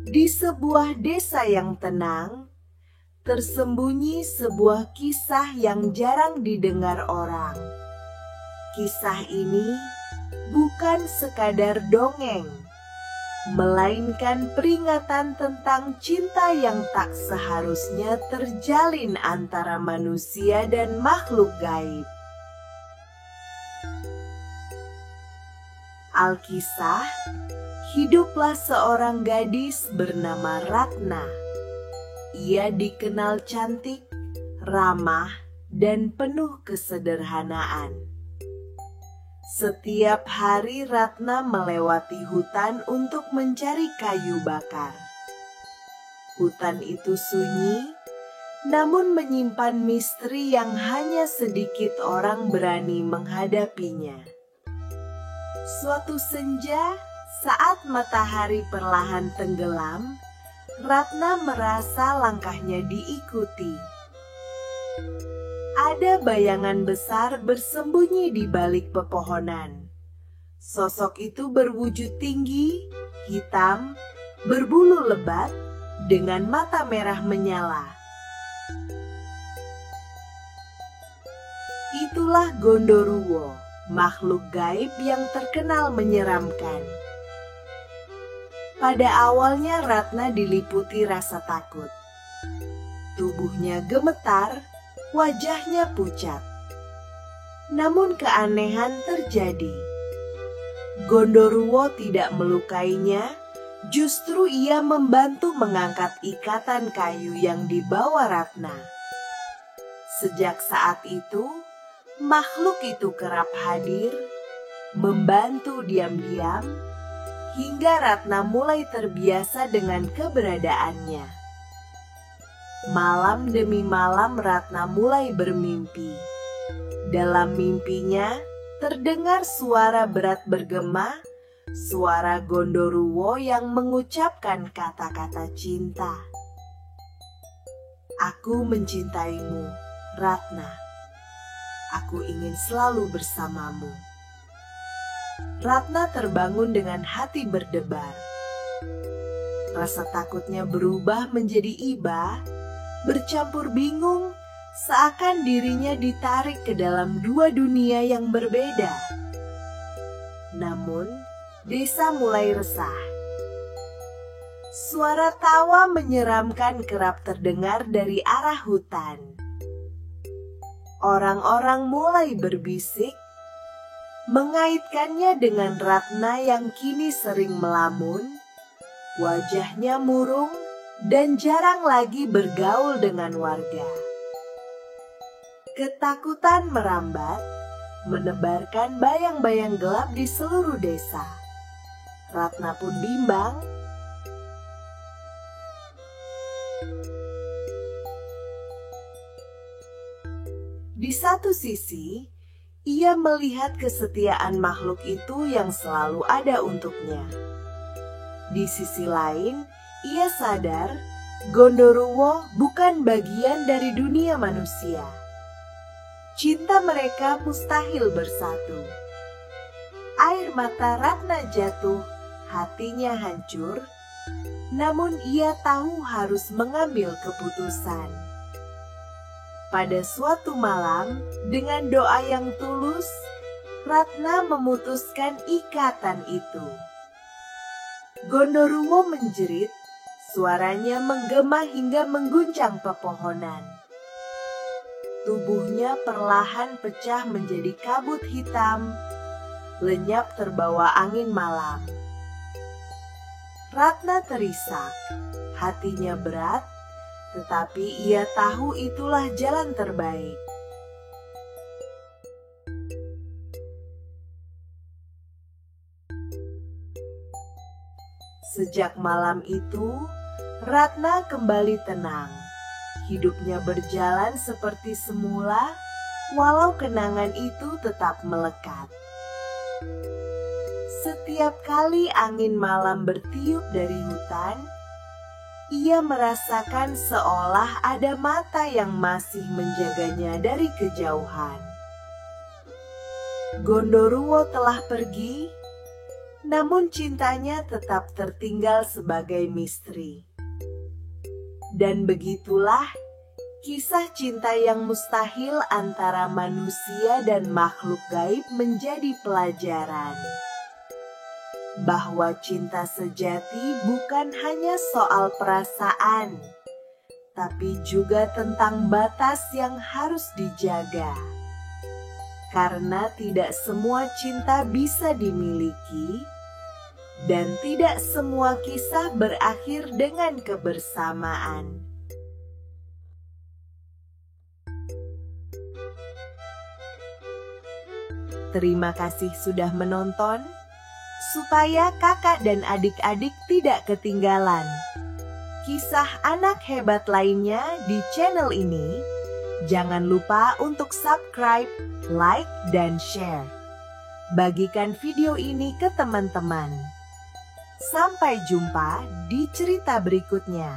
Di sebuah desa yang tenang, tersembunyi sebuah kisah yang jarang didengar orang. Kisah ini bukan sekadar dongeng, melainkan peringatan tentang cinta yang tak seharusnya terjalin antara manusia dan makhluk gaib. Alkisah, hiduplah seorang gadis bernama Ratna. Ia dikenal cantik, ramah, dan penuh kesederhanaan. Setiap hari Ratna melewati hutan untuk mencari kayu bakar. Hutan itu sunyi, namun menyimpan misteri yang hanya sedikit orang berani menghadapinya. Suatu senja, saat matahari perlahan tenggelam, Ratna merasa langkahnya diikuti. Ada bayangan besar bersembunyi di balik pepohonan. Sosok itu berwujud tinggi, hitam, berbulu lebat, dengan mata merah menyala. Itulah Gondoruo, makhluk gaib yang terkenal menyeramkan. Pada awalnya Ratna diliputi rasa takut. Tubuhnya gemetar, wajahnya pucat. Namun keanehan terjadi. Gondoruo tidak melukainya, justru ia membantu mengangkat ikatan kayu yang dibawa Ratna. Sejak saat itu, makhluk itu kerap hadir, membantu diam-diam, hingga Ratna mulai terbiasa dengan keberadaannya. Malam demi malam Ratna mulai bermimpi. Dalam mimpinya terdengar suara berat bergema, suara Gondoruo yang mengucapkan kata-kata cinta. Aku mencintaimu, Ratna. Aku ingin selalu bersamamu. Ratna terbangun dengan hati berdebar. Rasa takutnya berubah menjadi iba, bercampur bingung, seakan dirinya ditarik ke dalam dua dunia yang berbeda. Namun, desa mulai resah. Suara tawa menyeramkan kerap terdengar dari arah hutan. Orang-orang mulai berbisik, mengaitkannya dengan Ratna yang kini sering melamun, wajahnya murung, dan jarang lagi bergaul dengan warga. Ketakutan merambat, menebarkan bayang-bayang gelap di seluruh desa. Ratna pun bimbang. Di satu sisi, ia melihat kesetiaan makhluk itu yang selalu ada untuknya. Di sisi lain, ia sadar Gondoruo bukan bagian dari dunia manusia. Cinta mereka mustahil bersatu. Air mata Ratna jatuh, hatinya hancur, namun ia tahu harus mengambil keputusan. Pada suatu malam, dengan doa yang tulus, Ratna memutuskan ikatan itu. Gondoruo menjerit, suaranya menggema hingga mengguncang pepohonan. Tubuhnya perlahan pecah menjadi kabut hitam, lenyap terbawa angin malam. Ratna terisak, hatinya berat, tetapi ia tahu itulah jalan terbaik. Sejak malam itu, Ratna kembali tenang. Hidupnya berjalan seperti semula, walau kenangan itu tetap melekat. Setiap kali angin malam bertiup dari hutan, ia merasakan seolah ada mata yang masih menjaganya dari kejauhan. Gondoruo telah pergi, namun cintanya tetap tertinggal sebagai misteri. Dan begitulah kisah cinta yang mustahil antara manusia dan makhluk gaib menjadi pelajaran bahwa cinta sejati bukan hanya soal perasaan, tapi juga tentang batas yang harus dijaga. Karena tidak semua cinta bisa dimiliki, dan tidak semua kisah berakhir dengan kebersamaan. Terima kasih sudah menonton. Supaya kakak dan adik-adik tidak ketinggalan kisah anak hebat lainnya di channel ini, jangan lupa untuk subscribe, like, dan share. Bagikan video ini ke teman-teman. Sampai jumpa di cerita berikutnya.